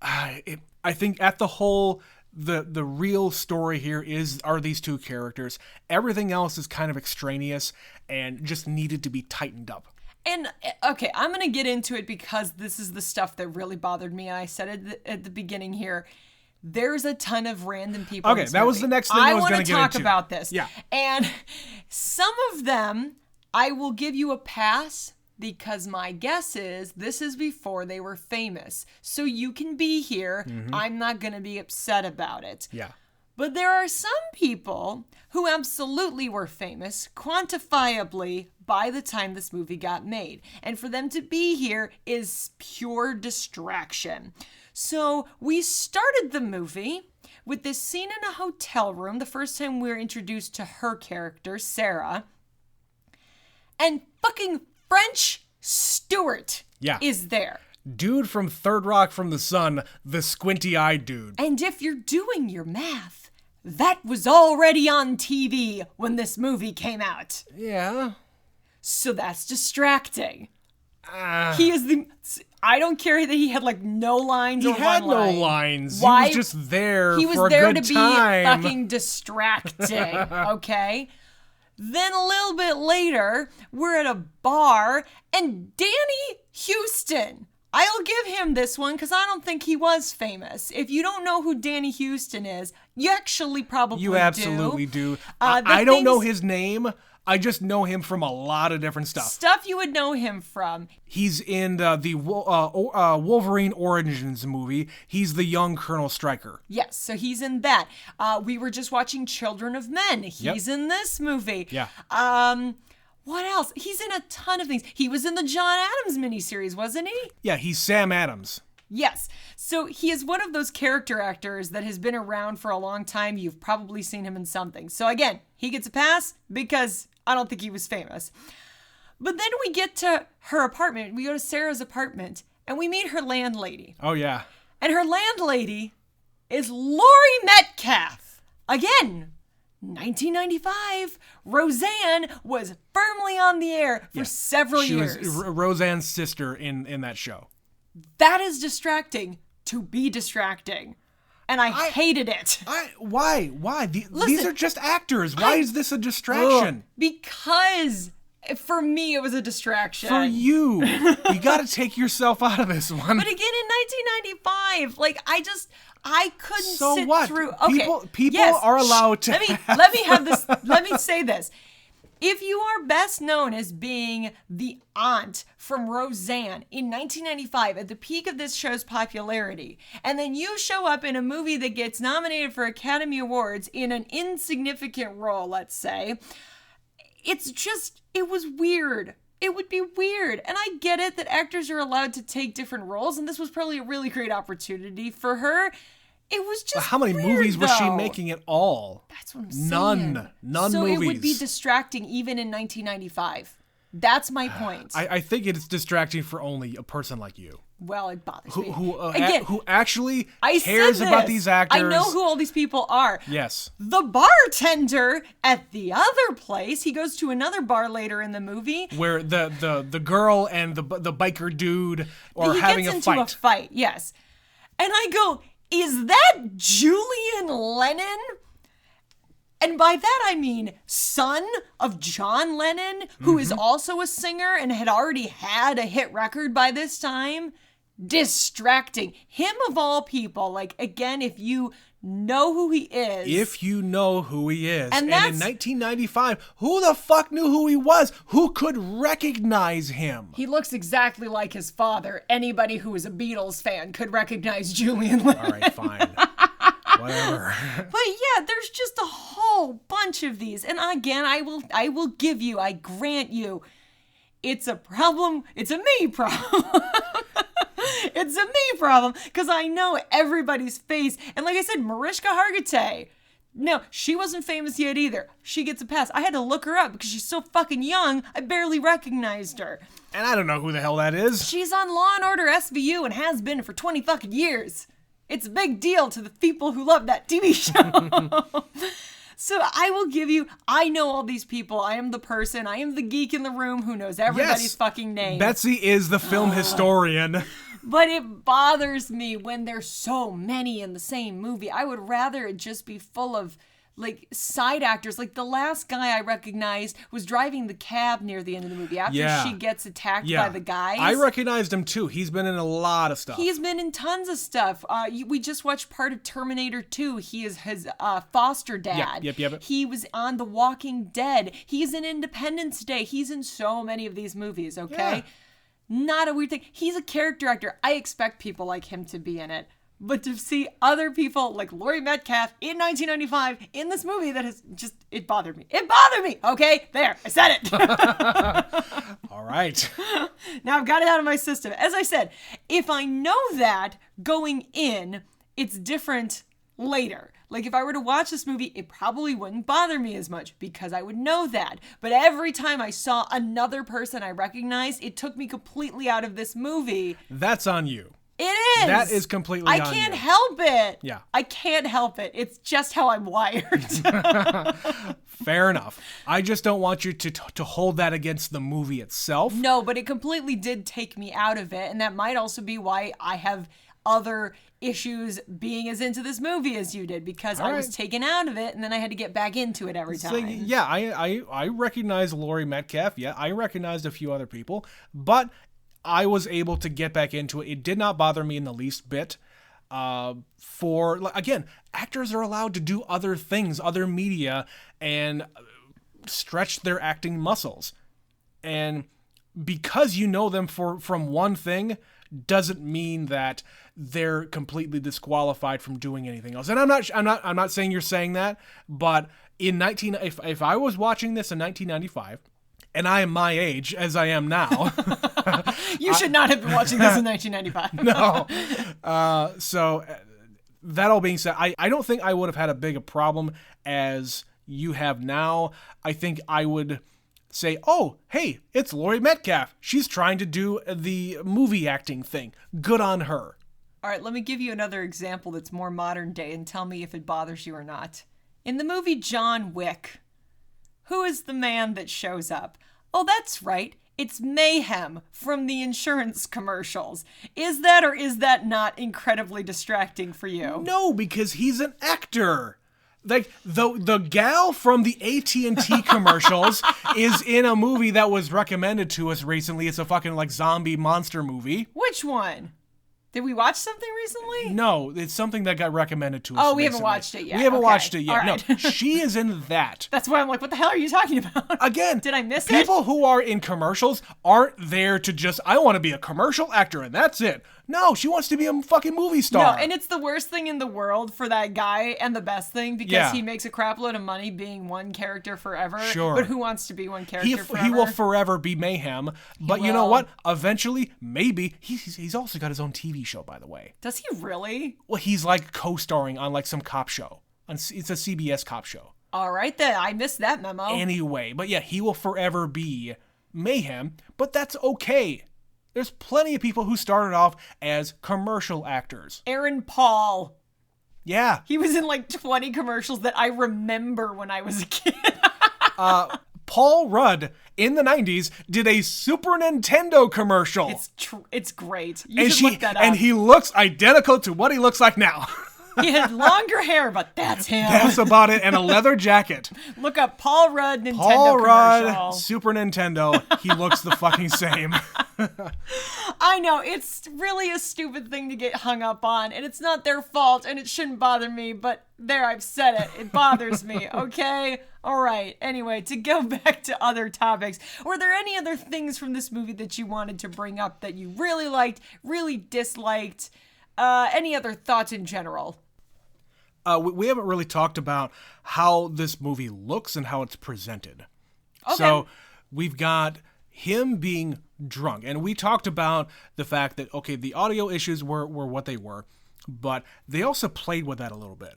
I think at the whole, the real story here are these two characters. Everything else is kind of extraneous and just needed to be tightened up. And, okay, I'm going to get into it because this is the stuff that really bothered me. And I said it at the beginning here. There's a ton of random people. Okay, that was the next thing I was going to get into. I want to talk about this. Yeah. And some of them, I will give you a pass because my guess is this is before they were famous. So you can be here. I'm not going to be upset about it. Yeah. But there are some people who absolutely were famous, quantifiably, by the time this movie got made. And for them to be here is pure distraction. So we started the movie with this scene in a hotel room, the first time we were introduced to her character, Sarah. And fucking French Stewart is there. Dude from Third Rock from the Sun, the squinty-eyed dude. And if you're doing your math, that was already on TV when this movie came out. Yeah. So that's distracting. He is I don't care that he had like no lines or one line. He had no lines. Why? He was just there He was for a there good to time. be fucking distracting, okay? Then a little bit later, we're at a bar, and Danny Houston. I'll give him this one because I don't think he was famous. If you don't know who Danny Houston is, you actually probably do. You absolutely do. I don't know his name. I just know him from a lot of different stuff. Stuff you would know him from. He's in the Wolverine Origins movie. He's the young Colonel Stryker. Yes, so he's in that. We were just watching Children of Men. He's in this movie. Yeah. What else? He's in a ton of things. He was in the John Adams miniseries, wasn't he? Yeah, he's Sam Adams. Yes. So he is one of those character actors that has been around for a long time. You've probably seen him in something. So again, he gets a pass because I don't think he was famous. But then we get to her apartment. We go to Sarah's apartment and we meet her landlady. Oh, yeah. And her landlady is Laurie Metcalf. Again, 1995, Roseanne was firmly on the air for several years. She was Roseanne's sister in that show. That is distracting to be distracting. And I hated it. Why? These are just actors. Why is this a distraction? Because for me, it was a distraction. For you. You got to take yourself out of this one. But again, in 1995, like, I couldn't sit through. Okay, People are allowed to. Let me have this. Let me say this. If you are best known as being the aunt from Roseanne in 1995 at the peak of this show's popularity, and then you show up in a movie that gets nominated for Academy Awards in an insignificant role, let's say, it was weird. It would be weird. And I get it that actors are allowed to take different roles, and this was probably a really great opportunity for her. It was just how many weird, movies was she though. making at all? That's what I'm saying. None so movies. It would be distracting even in 1995. That's my point. I think it's distracting for only a person like you. Well, it bothers me. Who actually I cares said about this. these actors. I know who all these people are. Yes. The bartender at the other place. He goes to another bar later in the movie. Where the girl and the biker dude are having a fight. He gets into a fight, yes. And I go, is that Julian Lennon? And by that I mean son of John Lennon, who is also a singer and had already had a hit record by this time. Distracting. Him of all people. Like, again, if you know who he is. If you know who he is. And in 1995, who the fuck knew who he was? Who could recognize him? He looks exactly like his father. Anybody who is a Beatles fan could recognize Julian Lennon. All right, fine. Whatever. But yeah, there's just a whole bunch of these. And again, I grant you, it's a problem. It's a me problem. It's a me problem because I know everybody's face. And like I said, Mariska Hargitay. No, she wasn't famous yet either. She gets a pass. I had to look her up because she's so fucking young, I barely recognized her. And I don't know who the hell that is. She's on Law & Order SVU and has been for 20 fucking years. It's a big deal to the people who love that TV show. So I will give you, I know all these people. I am the person, I am the geek in the room who knows everybody's fucking name. Betsy is the film historian. But it bothers me when there's so many in the same movie. I would rather it just be full of, like, side actors. Like, the last guy I recognized was driving the cab near the end of the movie after she gets attacked by the guys. I recognized him, too. He's been in a lot of stuff. He's been in tons of stuff. We just watched part of Terminator 2. He is his foster dad. Yep. He was on The Walking Dead. He's in Independence Day. He's in so many of these movies, okay? Yeah. Not a weird thing. He's a character actor. I expect people like him to be in it. But to see other people like Laurie Metcalf in 1995 in this movie, that has just, it bothered me. It bothered me! Okay, there, I said it. All right. Now I've got it out of my system. As I said, if I know that going in, it's different later. Like, if I were to watch this movie, it probably wouldn't bother me as much because I would know that. But every time I saw another person I recognized, it took me completely out of this movie. That's on you. It is. That is completely on you. I can't help it. Yeah. I can't help it. It's just how I'm wired. Fair enough. I just don't want you to hold that against the movie itself. No, but it completely did take me out of it. And that might also be why I have other issues being as into this movie as you did, because I was taken out of it and then I had to get back into it every time. So, yeah, I recognize Laurie Metcalf. Yeah, I recognized a few other people, but I was able to get back into it. It did not bother me in the least bit. Again, actors are allowed to do other things, other media, and stretch their acting muscles. And because you know them from one thing doesn't mean that they're completely disqualified from doing anything else. And I'm not saying you're saying that, but if I was watching this in 1995, and I am my age as I am now, you should not have been watching this in 1995. No. So that all being said, I don't think I would have had a big a problem as you have now. I think I would say, oh, hey, it's Laurie Metcalf. She's trying to do the movie acting thing. Good on her. All right, let me give you another example that's more modern day and tell me if it bothers you or not. In the movie John Wick, who is the man that shows up? Oh, that's right. It's Mayhem from the insurance commercials. Is that or is that not incredibly distracting for you? No, because he's an actor. Like, the gal from the AT&T commercials is in a movie that was recommended to us recently. It's a fucking, like, zombie monster movie. Which one? Did we watch something recently? No, it's something that got recommended to us. Oh, we haven't recently. watched it yet. We haven't Okay. watched it yet. All right. No, she is in that. That's why I'm like, what the hell are you talking about? Again, Did I miss it? people who are in commercials aren't there to just, I want to be a commercial actor and that's it. No, she wants to be a fucking movie star. No, and it's the worst thing in the world for that guy, and the best thing because he makes a crap load of money being one character forever. Sure. But who wants to be one character forever? He will forever be Mayhem. But you know will. what? Eventually, maybe, he's also got his own TV show, by the way. Does he really? Well, he's like co-starring on like some cop show. It's a CBS cop show. All right then, I missed that memo. Anyway, but yeah, he will forever be Mayhem, but that's okay. There's plenty of people who started off as commercial actors. Aaron Paul. Yeah. He was in like 20 commercials that I remember when I was a kid. Paul Rudd in the 90s did a Super Nintendo commercial. It's great. You should look that up. And he looks identical to what he looks like now. He had longer hair, but that's him. That's about it, and a leather jacket. Look up Paul Rudd Nintendo Paul commercial. Rudd, Super Nintendo. He looks the fucking same. I know, it's really a stupid thing to get hung up on, and it's not their fault, and it shouldn't bother me, but there, I've said it. It bothers me, okay? All right, anyway, to go back to other topics, were there any other things from this movie that you wanted to bring up that you really liked, really disliked? Any other thoughts in general? We haven't really talked about how this movie looks and how it's presented. Okay. So we've got him being drunk, and we talked about the fact that, okay, the audio issues were what they were, but they also played with that a little bit.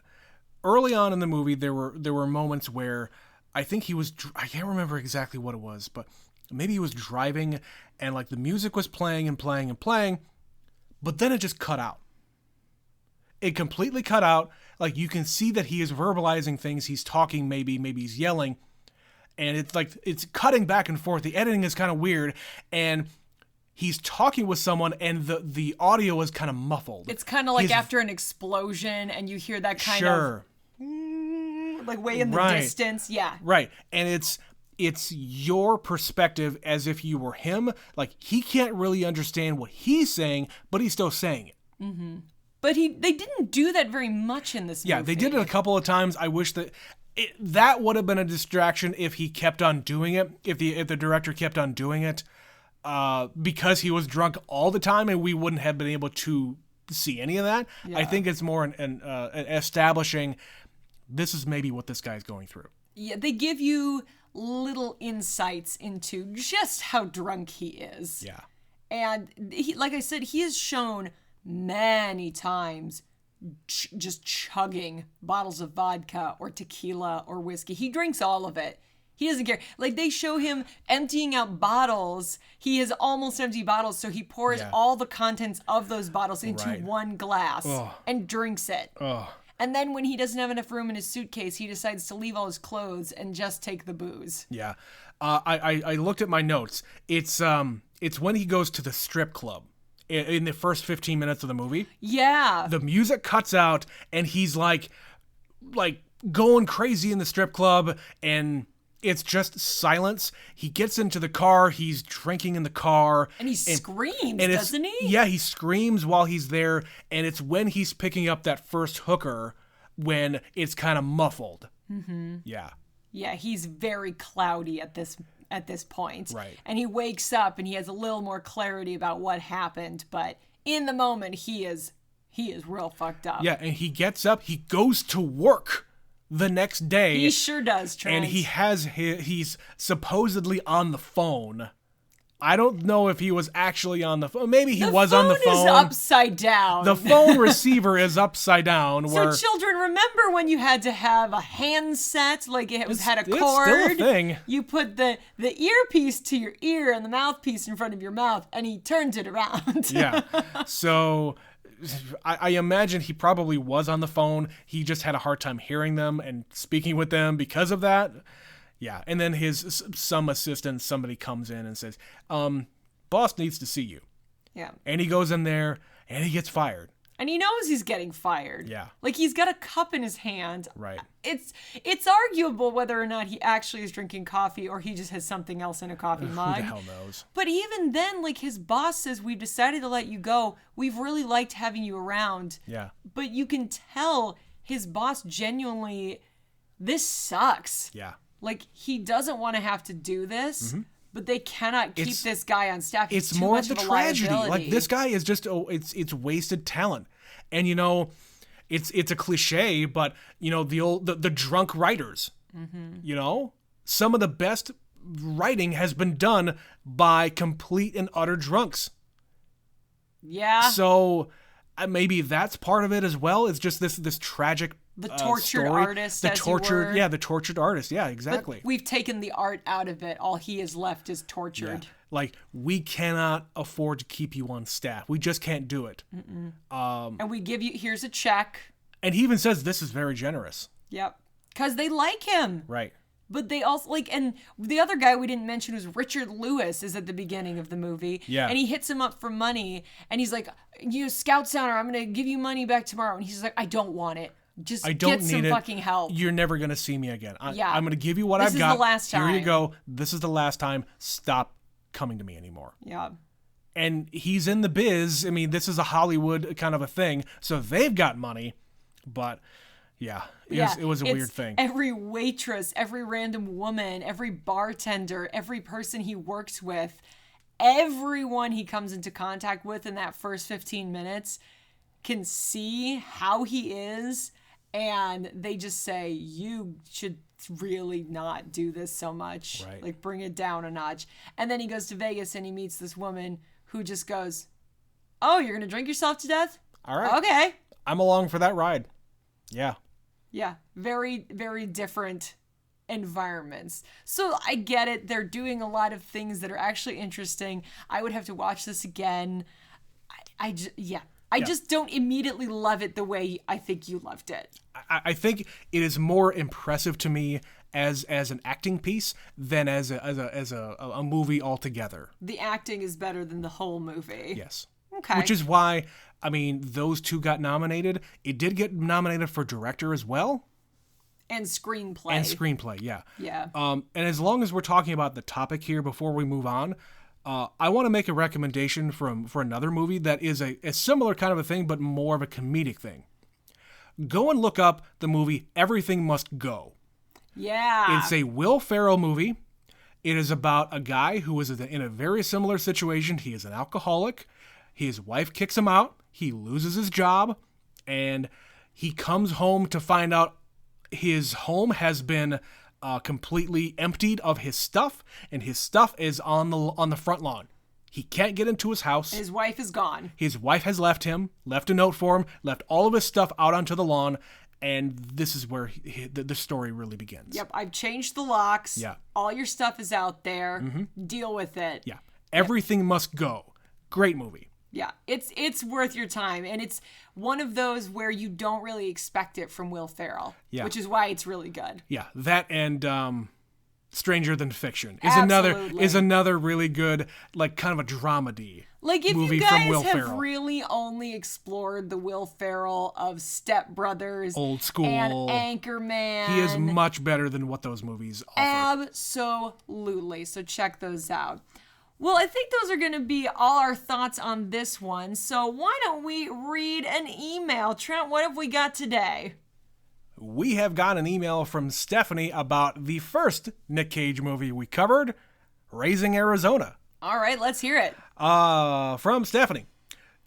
Early on in the movie, there were moments where I think I can't remember exactly what it was, but maybe he was driving and like the music was playing and playing and playing, but then it just cut out. It completely cut out. Like, you can see that he is verbalizing things. He's talking, maybe he's yelling. And it's like, it's cutting back and forth. The editing is kind of weird. And he's talking with someone, and the audio is kind of muffled. It's kind of like after an explosion, and you hear that kind of like way in the distance. Yeah. Right. And it's your perspective as if you were him. Like, he can't really understand what he's saying, but he's still saying it. Mm-hmm. But they didn't do that very much in this movie. Yeah, they did it a couple of times. I wish that that would have been a distraction if he kept on doing it, if the director kept on doing it, because he was drunk all the time, and we wouldn't have been able to see any of that. Yeah. I think it's more an establishing this is maybe what this guy's going through. Yeah, they give you little insights into just how drunk he is. Yeah. And he, like I said, he has shown many times just chugging bottles of vodka or tequila or whiskey. He drinks all of it. He doesn't care. Like, they show him emptying out bottles. He has almost empty bottles, so he pours all the contents of those bottles into one glass and drinks it. And then when he doesn't have enough room in his suitcase, he decides to leave all his clothes and just take the booze. Yeah. I looked at my notes. It's when he goes to the strip club. In the first 15 minutes of the movie. Yeah. The music cuts out, and he's like going crazy in the strip club, and it's just silence. He gets into the car, he's drinking in the car. And he screams, doesn't he? Yeah, he screams while he's there, and it's when he's picking up that first hooker when it's kind of muffled. Mm-hmm. Yeah. Yeah, he's very cloudy at this point. Right. And he wakes up and he has a little more clarity about what happened, but in the moment he is real fucked up. Yeah, and he gets up, he goes to work the next day. He sure does, Trent. And he's supposedly on the phone. I don't know if he was actually on the phone. Maybe he was on the phone. The phone is upside down. The phone receiver is upside down. So children, remember when you had to have a handset, like it had a cord? It's still a thing. You put the earpiece to your ear and the mouthpiece in front of your mouth, and he turns it around. Yeah. So I imagine he probably was on the phone. He just had a hard time hearing them and speaking with them because of that. Yeah, and then some assistant, somebody comes in and says, boss needs to see you. Yeah. And he goes in there, and he gets fired. And he knows he's getting fired. Yeah. Like, he's got a cup in his hand. Right. It's arguable whether or not he actually is drinking coffee or he just has something else in a coffee mug. Who the hell knows? But even then, like, his boss says, we've decided to let you go. We've really liked having you around. Yeah. But you can tell his boss genuinely, this sucks. Yeah. Like, he doesn't want to have to do this. But they cannot keep this guy on staff. It's more of the tragedy. Like, this guy is just it's wasted talent. And it's a cliche, but the drunk writers. Some of the best writing has been done by complete and utter drunks. Yeah. So maybe that's part of it as well. It's just this tragic the tortured story. artist, the as tortured, you were. the tortured artist. Yeah, exactly. But we've taken the art out of it. All he is left is tortured. Yeah. Like, we cannot afford to keep you on staff. We just can't do it. And we give you, here's a check. And he even says this is very generous. Yep. Because they like him. Right. But they also, and the other guy we didn't mention was Richard Lewis is at the beginning of the movie. Yeah. And he hits him up for money. And he's like, Scout Center, I'm going to give you money back tomorrow. And he's like, I don't want it. Just I don't get some need it. Fucking help. You're never going to see me again. I'm going to give you what This I've is got. the last Here you time. go. This is the last time. Stop coming to me anymore. Yeah. And he's in the biz. I mean, this is a Hollywood kind of a thing. So they've got money. But yeah, it was a weird thing. Every waitress, every random woman, every bartender, every person he works with, everyone he comes into contact with in that first 15 minutes can see how he is. And they just say, you should really not do this so much. Right. Like, bring it down a notch. And then he goes to Vegas and he meets this woman who just goes, oh, you're going to drink yourself to death? All right. Okay. I'm along for that ride. Yeah. Yeah. Very, very different environments. So I get it. They're doing a lot of things that are actually interesting. I would have to watch this again. I just don't immediately love it the way I think you loved it. I think it is more impressive to me as an acting piece than as a movie altogether. The acting is better than the whole movie. Yes. Okay. Which is why, I mean, those two got nominated. It did get nominated for director as well. And screenplay. Yeah. Yeah. And as long as we're talking about the topic here before we move on, I want to make a recommendation for another movie that is a similar kind of a thing, but more of a comedic thing. Go and look up the movie Everything Must Go. Yeah. It's a Will Ferrell movie. It is about a guy who is in a very similar situation. He is an alcoholic. His wife kicks him out. He loses his job. And he comes home to find out his home has been completely emptied of his stuff, and his stuff is on the front lawn. He can't get into his house. His wife is gone. His wife has left him, left a note for him, left all of his stuff out onto the lawn, and this is where the story really begins. Yep, I've changed the locks. Yeah. All your stuff is out there. Deal with it. Yeah. Everything Must Go. Great movie. Yeah, it's worth your time, and it's one of those where you don't really expect it from Will Ferrell, which is why it's really good. Yeah, that and Stranger Than Fiction Absolutely. is another really good, like, kind of a dramedy. Like, if movie you from guys Will have Ferrell. really only explored the Will Ferrell of Step Brothers, Old School, and Anchorman, he is much better than what those movies offer. Absolutely. So check those out. Well, I think those are going to be all our thoughts on this one. So why don't we read an email? Trent, what have we got today? We have got an email from Stephanie about the first Nick Cage movie we covered, Raising Arizona. All right, let's hear it. From Stephanie.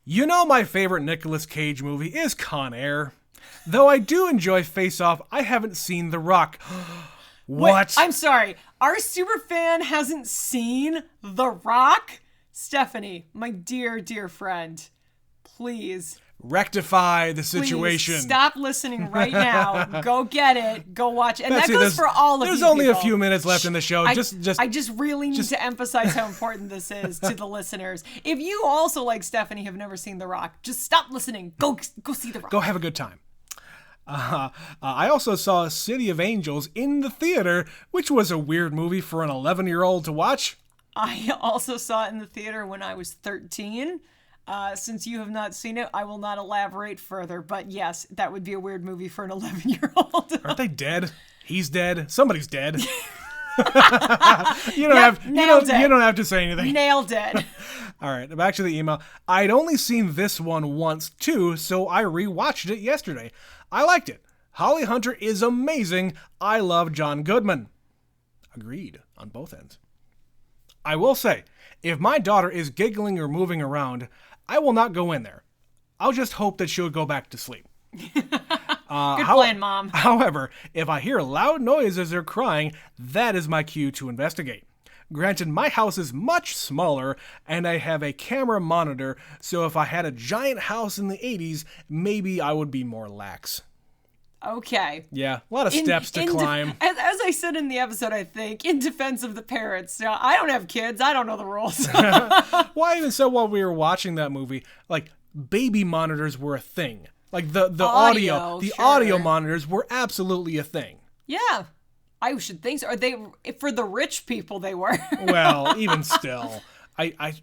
You know my favorite Nicolas Cage movie is Con Air. Though I do enjoy Face Off, I haven't seen The Rock. What? Wait, I'm sorry. Our super fan hasn't seen The Rock? Stephanie, my dear, dear friend, please. Rectify the situation. Please stop listening right now. Go get it. Go watch it. And Betsy, that goes for all of you. There's only people. a few minutes left in the show. I just really need to emphasize how important this is to the listeners. If you also, like Stephanie, have never seen The Rock, just stop listening. Go see The Rock. Go have a good time. I also saw City of Angels in the theater, which was a weird movie for an 11-year-old to watch. I also saw it in the theater when I was 13. Since you have not seen it, I will not elaborate further. But yes, that would be a weird movie for an 11-year-old. Aren't they dead? He's dead. Somebody's dead. You don't have to say anything. Nailed it. All right, back to the email. I'd only seen this one once too, so I rewatched it yesterday. I liked it. Holly Hunter is amazing. I love John Goodman. Agreed on both ends. I will say, if my daughter is giggling or moving around, I will not go in there. I'll just hope that she'll go back to sleep. Good plan, Mom. However, if I hear loud noises or crying, that is my cue to investigate. Granted, my house is much smaller, and I have a camera monitor, so if I had a giant house in the 80s, maybe I would be more lax. Okay. Yeah, a lot of steps to climb. As I said in the episode, I think, in defense of the parents, I don't have kids. I don't know the rules. Well, even so, while we were watching that movie, like, baby monitors were a thing. Like, the audio audio monitors were absolutely a thing. Yeah. I should think so. Are they, for the rich people, they were. Well, even still. I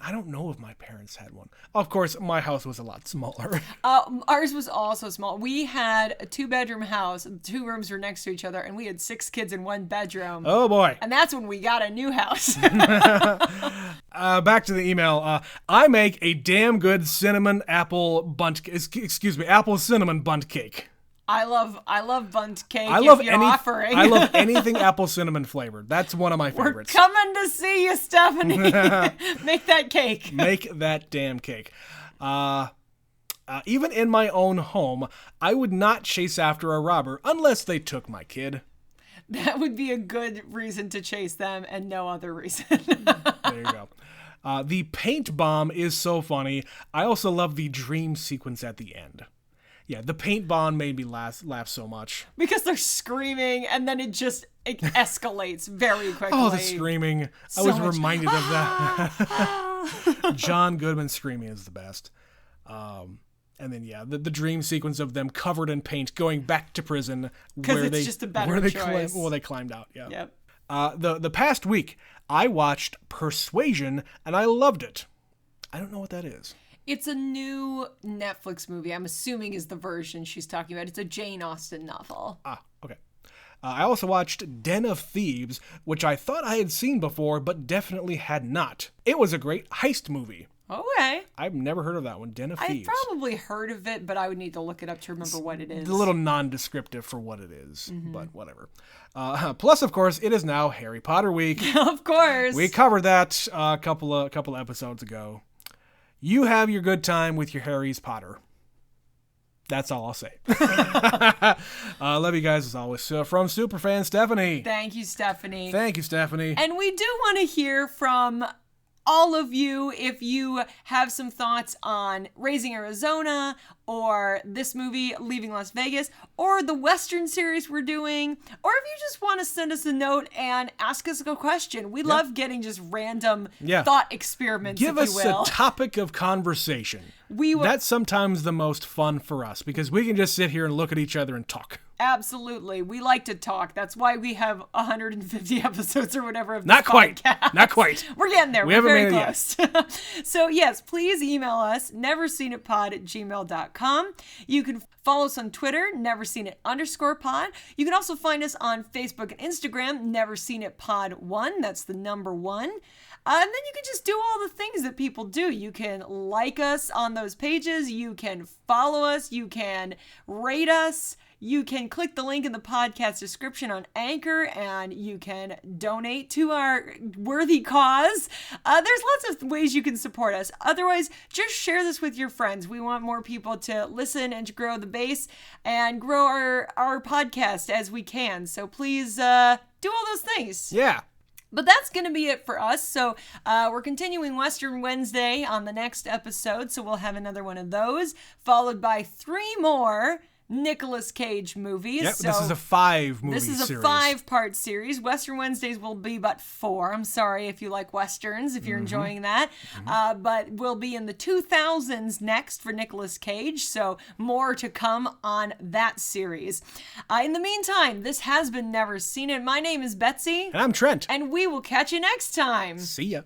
don't know if my parents had one. Of course, my house was a lot smaller. Ours was also small. We had a 2-bedroom house. 2 rooms were next to each other, and we had 6 kids in 1 bedroom. Oh, boy. And that's when we got a new house. Back to the email. I make a damn good apple cinnamon bunt cake. I love bunt cake. I love offering. I love anything apple cinnamon flavored. That's one of my favorites. We're coming to see you, Stephanie. Make that cake. Make that damn cake. Even in my own home, I would not chase after a robber unless they took my kid. That would be a good reason to chase them and no other reason. There you go. The paint bomb is so funny. I also love the dream sequence at the end. Yeah, the paint bomb made me laugh so much. Because they're screaming, and then it escalates very quickly. Oh, the screaming. I was reminded of that. John Goodman screaming is the best. And then, yeah, the dream sequence of them covered in paint going back to prison. Because it's just a better choice. They climbed out, yeah. Yep. The past week, I watched Persuasion, and I loved it. I don't know what that is. It's a new Netflix movie, I'm assuming is the version she's talking about. It's a Jane Austen novel. Ah, okay. I also watched Den of Thieves, which I thought I had seen before, but definitely had not. It was a great heist movie. Okay. I've never heard of that one, Den of Thieves. I've probably heard of it, but I would need to look it up to remember what it is. It's a little non-descriptive for what it is, but whatever. Plus, of course, it is now Harry Potter week. Of course. We covered that a couple episodes ago. You have your good time with your Harry's Potter. That's all I'll say. Love you guys as always. From Superfan Stephanie. Thank you, Stephanie. Thank you, Stephanie. And we do want to hear from all of you if you have some thoughts on Raising Arizona or this movie, Leaving Las Vegas, or the Western series we're doing, or if you just want to send us a note and ask us a question. We love getting just random thought experiments, Give if you will. us a topic of conversation. That's sometimes the most fun for us because we can just sit here and look at each other and talk. Absolutely. We like to talk. That's why we have 150 episodes or whatever of this Not quite. podcast. Not quite. We're getting there. We We're haven't very made close. So yes, please email us, neverseenitpod@gmail.com. You can follow us on Twitter, neverseenit_pod. You can also find us on Facebook and Instagram, neverseenitpod1. That's the number 1. And then you can just do all the things that people do. You can like us on those pages. You can follow us. You can rate us. You can click the link in the podcast description on Anchor, and you can donate to our worthy cause. There's lots of ways you can support us. Otherwise, just share this with your friends. We want more people to listen and to grow the base and grow our podcast as we can. So please do all those things. Yeah. But that's going to be it for us. So we're continuing Western Wednesday on the next episode. So we'll have another one of those, followed by 3 more Nicolas Cage movies. Yep, so this is a 5-movie series. This is a 5-part series. Western Wednesdays will be but 4. I'm sorry if you like Westerns, if you're enjoying that. But we'll be in the 2000s next for Nicolas Cage, so more to come on that series. In the meantime, this has been Never Seen It. My name is Betsy. And I'm Trent. And we will catch you next time. See ya.